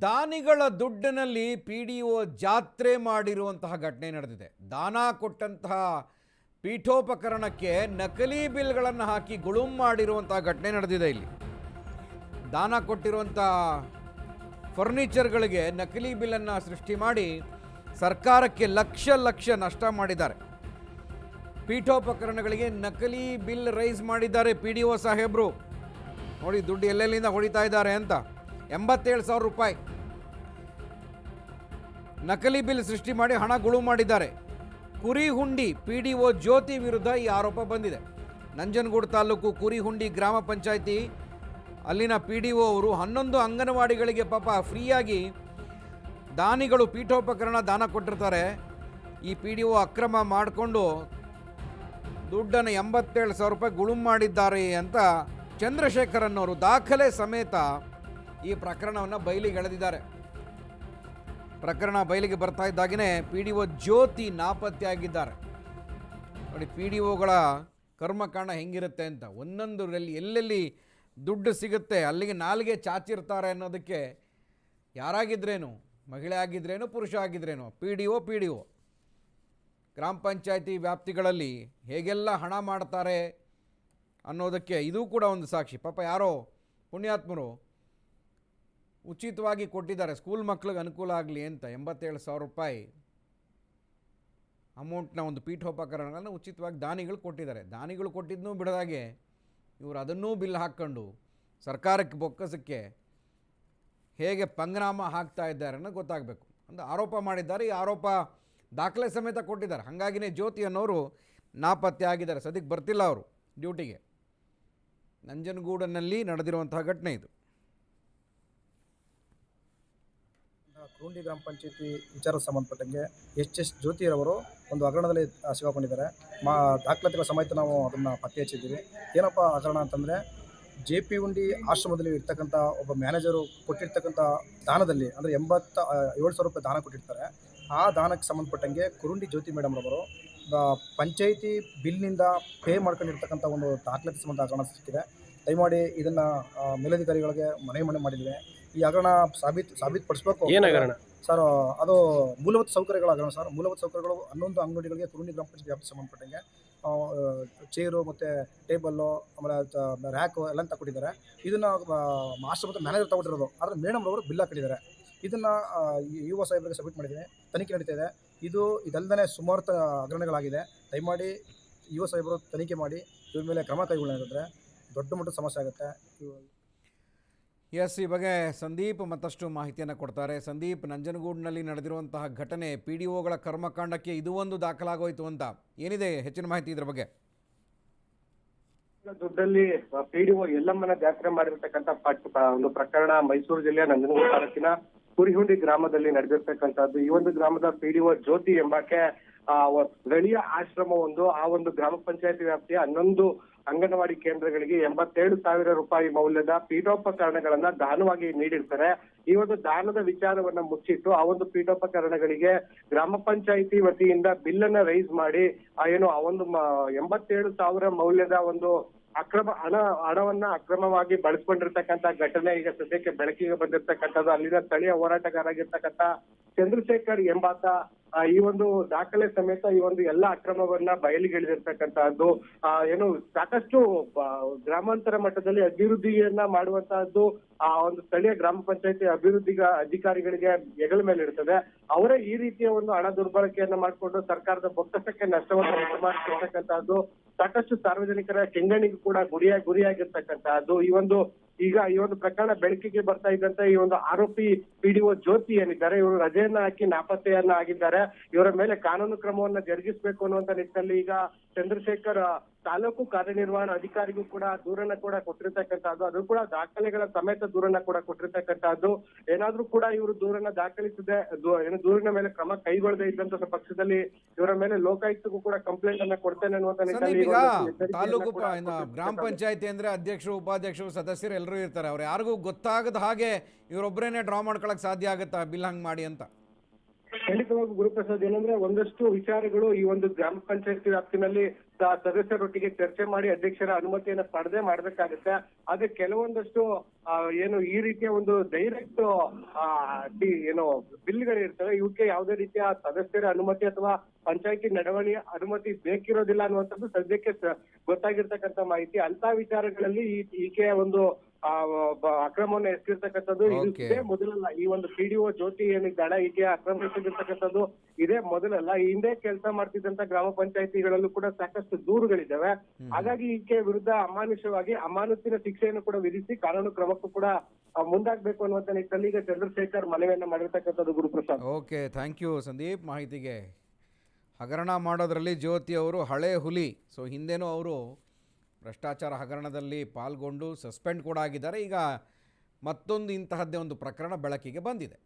ದಾನಿಗಳ ದುಡ್ಡಿನಲ್ಲಿ PDO ಜಾತ್ರೆ ಮಾಡಿರುವಂತಹ ಘಟನೆ ನಡೆದಿದೆ. ದಾನ ಕೊಟ್ಟಂತಹ ಪೀಠೋಪಕರಣಕ್ಕೆ ನಕಲಿ ಬಿಲ್ಗಳನ್ನು ಹಾಕಿ ಗುಳುಂ ಮಾಡಿರುವಂತಹ ಘಟನೆ ನಡೆದಿದೆ. ಇಲ್ಲಿ ದಾನ ಕೊಟ್ಟಿರುವಂಥ ಫರ್ನಿಚರ್ಗಳಿಗೆ ನಕಲಿ ಬಿಲ್ಲನ್ನು ಸೃಷ್ಟಿ ಮಾಡಿ ಸರ್ಕಾರಕ್ಕೆ ಲಕ್ಷ ನಷ್ಟ ಮಾಡಿದ್ದಾರೆ. ಪೀಠೋಪಕರಣಗಳಿಗೆ ನಕಲಿ ಬಿಲ್ ರೈಸ್ ಮಾಡಿದ್ದಾರೆ PDO ಸಾಹೇಬರು. ನೋಡಿ ದುಡ್ಡು ಎಲ್ಲೆಲ್ಲಿಂದ ಹೊಡಿತಾ ಇದ್ದಾರೆ ಅಂತ. 87,000 ರೂಪಾಯಿ ನಕಲಿ ಬಿಲ್ ಸೃಷ್ಟಿ ಮಾಡಿ ಹಣ ಗುಳುಂ ಮಾಡಿದ್ದಾರೆ. ಕುರಿಹುಂಡಿ PDO ಜ್ಯೋತಿ ವಿರುದ್ಧ ಈ ಆರೋಪ ಬಂದಿದೆ. ನಂಜನಗೂಡು ತಾಲೂಕು ಕುರಿಹುಂಡಿ ಗ್ರಾಮ ಪಂಚಾಯಿತಿ ಅಲ್ಲಿನ PDO ಅವರು 11 ಅಂಗನವಾಡಿಗಳಿಗೆ ಪಾಪ ಫ್ರೀಯಾಗಿ ದಾನಿಗಳು ಪೀಠೋಪಕರಣ ದಾನ ಕೊಟ್ಟಿರ್ತಾರೆ. ಈ PDO ಅಕ್ರಮ ಮಾಡಿಕೊಂಡು ದುಡ್ಡನ್ನು 87,000 ರೂಪಾಯಿ ಗುಳುಂ ಮಾಡಿದ್ದಾರೆ ಅಂತ ಚಂದ್ರಶೇಖರ್ ಅನ್ನೋರು ದಾಖಲೆ ಸಮೇತ ಈ ಪ್ರಕರಣವನ್ನು ಬಯಲಿಗೆಳೆದಿದ್ದಾರೆ. ಪ್ರಕರಣ ಬಯಲಿಗೆ ಬರ್ತಾ ಇದ್ದಾಗೇ PDO ಜ್ಯೋತಿ ನಾಪತ್ತೆಯಾಗಿದ್ದಾರೆ. ನೋಡಿ PDOಗಳ ಕರ್ಮಕಾಂಡ ಹೆಂಗಿರುತ್ತೆ ಅಂತ. ಒಂದೊಂದರಲ್ಲಿ ಎಲ್ಲೆಲ್ಲಿ ದುಡ್ಡು ಸಿಗುತ್ತೆ ಅಲ್ಲಿಗೆ ನಾಲಿಗೆ ಚಾಚಿರ್ತಾರೆ ಅನ್ನೋದಕ್ಕೆ ಯಾರಾಗಿದ್ರೇನು, ಮಹಿಳೆ ಆಗಿದ್ರೇನು ಪುರುಷ ಆಗಿದ್ರೇನು, PDO ಗ್ರಾಮ ಪಂಚಾಯತಿ ವ್ಯಾಪ್ತಿಗಳಲ್ಲಿ ಹೇಗೆಲ್ಲ ಹಣ ಮಾಡ್ತಾರೆ ಅನ್ನೋದಕ್ಕೆ ಇದು ಕೂಡ ಒಂದು ಸಾಕ್ಷಿ. ಪಾಪ ಯಾರೋ ಪುಣ್ಯಾತ್ಮರು ಉಚಿತವಾಗಿ ಕೊಟ್ಟಿದ್ದಾರೆ ಸ್ಕೂಲ್ ಮಕ್ಕಳಿಗೆ ಅನುಕೂಲ ಆಗಲಿ ಅಂತ 87,000 ರೂಪಾಯಿ ಅಮೌಂಟ್ನ ಒಂದು ಪೀಠೋಪಕರಣಗಳನ್ನು ಉಚಿತವಾಗಿ ದಾನಿಗಳು ಕೊಟ್ಟಿದ್ದಾರೆ. ದಾನಿಗಳು ಕೊಟ್ಟಿದ್ದನ್ನೂ ಬಿಡದಾಗೆ ಇವರು ಅದನ್ನೂ ಬಿಲ್ ಹಾಕ್ಕೊಂಡು ಸರ್ಕಾರಕ್ಕೆ ಬೊಕ್ಕಸಕ್ಕೆ ಹೇಗೆ ಪಂಗನಾಮ ಹಾಕ್ತಾ ಇದ್ದಾರೆ ಅನ್ನೋದು ಗೊತ್ತಾಗಬೇಕು ಅಂತ ಆರೋಪ ಮಾಡಿದ್ದಾರೆ. ಈ ಆರೋಪ ದಾಖಲೆ ಸಮೇತ ಕೊಟ್ಟಿದ್ದಾರೆ. ಹಾಗಾಗಿನೇ ಜ್ಯೋತಿ ಅನ್ನೋರು ನಾಪತ್ತೆ ಆಗಿದ್ದಾರೆ. ಸದ್ಯಕ್ಕೆ ಬರ್ತಿಲ್ಲ ಅವರು ಡ್ಯೂಟಿಗೆ. ನಂಜನಗೂಡಿನಲ್ಲಿ ನಡೆದಿರುವಂತಹ ಘಟನೆ ಇದು. ಕುರುಂಡಿ ಗ್ರಾಮ ಪಂಚಾಯತಿ ವಿಚಾರಕ್ಕೆ ಸಂಬಂಧಪಟ್ಟಂಗೆ ಎಸ್ ಜ್ಯೋತಿರವರು ಒಂದು ಹಗರಣದಲ್ಲಿ ಸಿಗಾಕೊಂಡಿದ್ದಾರೆ. ದಾಖಲಾತಿಗಳ ಸಮೇತ ನಾವು ಅದನ್ನು ಪತ್ತೆ ಹಚ್ಚಿದ್ದೀವಿ. ಏನಪ್ಪ ಹಗರಣ ಅಂತಂದರೆ, JP ಹುಂಡಿ ಆಶ್ರಮದಲ್ಲಿ ಇರ್ತಕ್ಕಂಥ ಒಬ್ಬ ಮ್ಯಾನೇಜರು ಕೊಟ್ಟಿರ್ತಕ್ಕಂಥ ದಾನದಲ್ಲಿ ಅಂದರೆ 87,000 ರೂಪಾಯಿ ದಾನ ಕೊಟ್ಟಿರ್ತಾರೆ. ಆ ದಾನಕ್ಕೆ ಸಂಬಂಧಪಟ್ಟಂಗೆ ಕುರುಂಡಿ ಜ್ಯೋತಿ ಮೇಡಮ್ರವರು ಪಂಚಾಯಿತಿ ಬಿಲ್ನಿಂದ ಪೇ ಮಾಡ್ಕೊಂಡಿರ್ತಕ್ಕಂಥ ಒಂದು ದಾಖಲಾತಿ ಸಂಬಂಧ ಹಗರಣ ಸಿಕ್ಕಿದೆ. ದಯಮಾಡಿ ಇದನ್ನು ಮೇಲಧಿಕಾರಿಗಳಿಗೆ ಮನವಿ ಮಾಡಿದ್ವಿ. ಈ ಹಗರಣ ಸಾಬೀತುಪಡಿಸಬೇಕು. ಏನು ಹಗರಣ ಸರ್? ಅದು ಮೂಲಭೂತ ಸೌಕರ್ಯಗಳ ಹಗರಣ ಸರ್. ಮೂಲಭೂತ ಸೌಕರ್ಯಗಳು 11 ಅಂಗಡಿಗಳಿಗೆ ಕುರುಂಡಿ ಗ್ರಾಮ ಪಂಚಾಯತ್ ವ್ಯಾಪ್ತಿ ಸಂಬಂಧಪಟ್ಟಂಗೆ ಚೇರು ಮತ್ತು ಟೇಬಲ್ಲು ಆಮೇಲೆ ರ್ಯಾಕು ಎಲ್ಲ ತಗೊಟ್ಟಿದ್ದಾರೆ. ಇದನ್ನು ಆಶ್ರಮದ ಮ್ಯಾನೇಜರ್ ತಗೊಟ್ಟಿರೋದು. ಆದರೆ ಮೇಡಮ್ರವರು ಬಿಲ್ ಹಾಕಿದ್ದಾರೆ. ಇದನ್ನು UO ಸಾಹೇಬರಿಗೆ ಸಬ್ಮಿಟ್ ಮಾಡಿದ್ದೀನಿ. ತನಿಖೆ ನಡೀತಾ ಇದೆ. ಇದಲ್ಲದೇ ಸುಮಾರು ಹಗರಣಗಳಾಗಿದೆ. ದಯಮಾಡಿ UO ಸಾಹೇಬರು ತನಿಖೆ ಮಾಡಿ ಇವ್ರ ಮೇಲೆ ಕ್ರಮ ಕೈಗೊಳ್ಳೋದಾದರೆ ದೊಡ್ಡ ಮಟ್ಟದ ಸಮಸ್ಯೆ ಆಗುತ್ತೆ. ಎಸ್, ಈ ಬಗ್ಗೆ ಸಂದೀಪ್ ಮತ್ತಷ್ಟು ಮಾಹಿತಿಯನ್ನು ಕೊಡ್ತಾರೆ. ಸಂದೀಪ್, ನಂಜನಗೂಡಿನಲ್ಲಿ ನಡೆದಿರುವಂತಹ ಘಟನೆ PDOಗಳ ಕರ್ಮಕಾಂಡಕ್ಕೆ ಇದು ಒಂದು ದಾಖಲಾಗೋಯ್ತು ಅಂತ ಏನಿದೆ ಹೆಚ್ಚಿನ ಮಾಹಿತಿ ಇದ್ರ ಬಗ್ಗೆ? ದುಡ್ಡಲ್ಲಿ PDO ಎಲ್ಲಮ್ಮನ ಜಾತ್ರೆ ಮಾಡಿರ್ತಕ್ಕಂಥ ಒಂದು ಪ್ರಕರಣ ಮೈಸೂರು ಜಿಲ್ಲೆಯ ನಂಜನಗೂಡು ತಾಲೂಕಿನ ಕುರಿಹುಂಡಿ ಗ್ರಾಮದಲ್ಲಿ ನಡೆದಿರ್ತಕ್ಕಂಥದ್ದು. ಈ ಒಂದು ಗ್ರಾಮದ PDO ಜ್ಯೋತಿ ಎಂಬಾಕೆ ಸ್ಥಳೀಯ ಆಶ್ರಮ ಆ ಒಂದು ಗ್ರಾಮ ಪಂಚಾಯತಿ ವ್ಯಾಪ್ತಿಯ 11 ಅಂಗನವಾಡಿ ಕೇಂದ್ರಗಳಿಗೆ 87,000 ರೂಪಾಯಿ ಮೌಲ್ಯದ ಪೀಠೋಪಕರಣಗಳನ್ನ ದಾನವಾಗಿ ನೀಡಿರ್ತಾರೆ. ಈ ಒಂದು ದಾನದ ವಿಚಾರವನ್ನ ಮುಚ್ಚಿಟ್ಟು ಆ ಒಂದು ಪೀಠೋಪಕರಣಗಳಿಗೆ ಗ್ರಾಮ ಪಂಚಾಯಿತಿ ವತಿಯಿಂದ ಬಿಲ್ ಅನ್ನ ರೈಸ್ ಮಾಡಿ ಆ ಒಂದು 87,000 ಮೌಲ್ಯದ ಒಂದು ಹಣವನ್ನ ಅಕ್ರಮವಾಗಿ ಬಳಸ್ಕೊಂಡಿರ್ತಕ್ಕಂಥ ಘಟನೆ ಈಗ ಸದ್ಯಕ್ಕೆ ಬೆಳಕಿಗೆ ಬಂದಿರ್ತಕ್ಕಂಥದ್ದು. ಅಲ್ಲಿನ ಸ್ಥಳೀಯ ಹೋರಾಟಗಾರಾಗಿರ್ತಕ್ಕಂಥ ಚಂದ್ರಶೇಖರ್ ಎಂಬಾತ ಈ ಒಂದು ದಾಖಲೆ ಸಮೇತ ಈ ಒಂದು ಎಲ್ಲ ಅಕ್ರಮವನ್ನ ಬಯಲಿಗೆಳೆದಿರ್ತಕ್ಕಂತಹದ್ದು. ಸಾಕಷ್ಟು ಗ್ರಾಮಾಂತರ ಮಟ್ಟದಲ್ಲಿ ಅಭಿವೃದ್ಧಿಯನ್ನ ಮಾಡುವಂತಹದ್ದು ಆ ಒಂದು ಸ್ಥಳೀಯ ಗ್ರಾಮ ಪಂಚಾಯತಿ ಅಧಿಕಾರಿಗಳಿಗೆ ಹೆಗಲ ಮೇಲೆ ಇರ್ತದೆ. ಅವರೇ ಈ ರೀತಿಯ ಒಂದು ಹಣ ದುರ್ಬಳಕೆಯನ್ನ ಮಾಡಿಕೊಂಡು ಸರ್ಕಾರದ ಬೊಕ್ಕಸಕ್ಕೆ ನಷ್ಟವನ್ನು ಉಂಟು ಮಾಡ್ತಿರ್ತಕ್ಕಂತಹದ್ದು. ಸಾಕಷ್ಟು ಸಾರ್ವಜನಿಕರ ಕೆಂಗಣಿಗೂ ಕೂಡ ಗುರಿಯಾಗಿರ್ತಕ್ಕಂತಹದ್ದು. ಈ ಒಂದು ಪ್ರಕರಣ ಬೆಳಕಿಗೆ ಬರ್ತಾ ಇದ್ದಂತ ಈ ಒಂದು ಆರೋಪಿ PDO ಜ್ಯೋತಿ ಏನಿದ್ದಾರೆ, ಇವರು ರಜೆಯನ್ನ ಹಾಕಿ ನಾಪತ್ತೆಯನ್ನ ಆಗಿದ್ದಾರೆ. ಇವರ ಮೇಲೆ ಕಾನೂನು ಕ್ರಮವನ್ನ ಜರುಗಿಸಬೇಕು ಅನ್ನುವಂತ ನಿಟ್ಟಿನಲ್ಲಿ ಈಗ ಚಂದ್ರಶೇಖರ್ ತಾಲೂಕು ಕಾರ್ಯನಿರ್ವಹಣಾ ಅಧಿಕಾರಿಗೂ ಕೂಡ ದೂರನ್ನ ಕೂಡ ಕೊಟ್ಟಿರ್ತಕ್ಕಂಥದ್ದು. ಅದು ಕೂಡ ದಾಖಲೆಗಳ ಸಮೇತ ದೂರನ್ನ ಕೂಡ ಕೊಟ್ಟಿರ್ತಕ್ಕಂಥದ್ದು. ಏನಾದ್ರೂ ಕೂಡ ಇವರು ದೂರನ್ನ ದಾಖಲಿಸದೆ ದೂರಿನ ಮೇಲೆ ಕ್ರಮ ಕೈಗೊಳ್ಳದೆ ಇದ್ದಂತ ಪಕ್ಷದಲ್ಲಿ ಇವರ ಮೇಲೆ ಲೋಕಾಯುಕ್ತಗೂ ಕೂಡ ಕಂಪ್ಲೇಂಟ್ ಅನ್ನ ಕೊಡ್ತೇನೆ ಅನ್ನುವಂತ ನಿಟ್ಟಿನಲ್ಲಿ ತಾಲೂಕು ಗ್ರಾಮ ಪಂಚಾಯತಿ ಅಂದ್ರೆ ಅಧ್ಯಕ್ಷರು, ಉಪಾಧ್ಯಕ್ಷರು, ಸದಸ್ಯರು ಎಲ್ಲರೂ ಇರ್ತಾರೆ. ಅವ್ರು ಯಾರಿಗೂ ಗೊತ್ತಾಗದ ಹಾಗೆ ಇವರೊಬ್ಬರೇನೆ ಡ್ರಾ ಮಾಡ್ಕೊಳಕ್ ಸಾಧ್ಯ ಆಗುತ್ತಾ ಬಿಲ್ ಹಂಗ್ ಮಾಡಿ ಅಂತ? ಖಂಡಿತವಾಗಿ ಗುರುಪ್ರಸಾದ್, ಏನಂದ್ರೆ ಒಂದಷ್ಟು ವಿಚಾರಗಳು ಈ ಒಂದು ಗ್ರಾಮ ಪಂಚಾಯತಿ ವ್ಯಾಪ್ತಿನಲ್ಲಿ ಸದಸ್ಯರೊಟ್ಟಿಗೆ ಚರ್ಚೆ ಮಾಡಿ ಅಧ್ಯಕ್ಷರ ಅನುಮತಿಯನ್ನ ಪಡೆದೇ ಮಾಡ್ಬೇಕಾಗುತ್ತೆ. ಆದ್ರೆ ಕೆಲವೊಂದಷ್ಟು ಏನು ಈ ರೀತಿಯ ಒಂದು ಡೈರೆಕ್ಟ್ ಏನು ಬಿಲ್ಗಳಿರ್ತವೆ, ಇವಕ್ಕೆ ಯಾವುದೇ ರೀತಿಯ ಸದಸ್ಯರ ಅನುಮತಿ ಅಥವಾ ಪಂಚಾಯತಿ ನಡವಳಿ ಅನುಮತಿ ಬೇಕಿರೋದಿಲ್ಲ ಅನ್ನುವಂಥದ್ದು ಸದ್ಯಕ್ಕೆ ಗೊತ್ತಾಗಿರ್ತಕ್ಕಂಥ ಮಾಹಿತಿ. ಅಂತ ವಿಚಾರಗಳಲ್ಲಿ ಈಕೆಯ ಒಂದು ಅಕ್ರಮವನ್ನು ಎಸಗಿರ್ತಕ್ಕಂಥದ್ದು ಇದೇ ಮೊದಲಲ್ಲ. ಈ ಒಂದು PDO ಜ್ಯೋತಿ ಏನಿದ್ದಾಳೆ, ಈಕೆ ಅಕ್ರಮ ಎಸಗಿರ್ತಕ್ಕಂಥದ್ದು ಇದೇ ಮೊದಲಲ್ಲ. ಈ ಹಿಂದೆ ಕೆಲಸ ಮಾಡ್ತಿದ್ದಂತ ಗ್ರಾಮ ಪಂಚಾಯತಿಗಳಲ್ಲೂ ಕೂಡ ಸಾಕಷ್ಟು ದೂರುಗಳಿದ್ದಾವೆ. ಹಾಗಾಗಿ ಈಕೆ ವಿರುದ್ಧ ಅಮಾನತಿನ ಶಿಕ್ಷೆಯನ್ನು ಕೂಡ ವಿಧಿಸಿ ಕಾನೂನು ಕ್ರಮಕ್ಕೂ ಕೂಡ ಮುಂದಾಗಬೇಕು ಅನ್ನುವಂತ ನಿಟ್ಟಿನಲ್ಲಿ ಈಗ ಚಂದ್ರಶೇಖರ್ ಮನವಿಯನ್ನ ಮಾಡಿರ್ತಕ್ಕಂಥದ್ದು Guruprasad. Okay, thank you Sandeep ಮಾಹಿತಿಗೆ. ಹಗರಣ ಮಾಡೋದ್ರಲ್ಲಿ ಜ್ಯೋತಿ ಅವರು ಹಳೆ ಹುಲಿ. ಸೊ ಹಿಂದೆನೂ ಅವರು ಭ್ರಷ್ಟಾಚಾರ ಹಗರಣದಲ್ಲಿ ಪಾಲ್ಗೊಂಡು ಸಸ್ಪೆಂಡ್ ಕೂಡ ಆಗಿದ್ದಾರೆ. ಈಗ ಮತ್ತೊಂದು ಇಂತಹದ್ದೇ ಒಂದು ಪ್ರಕರಣ ಬೆಳಕಿಗೆ ಬಂದಿದೆ.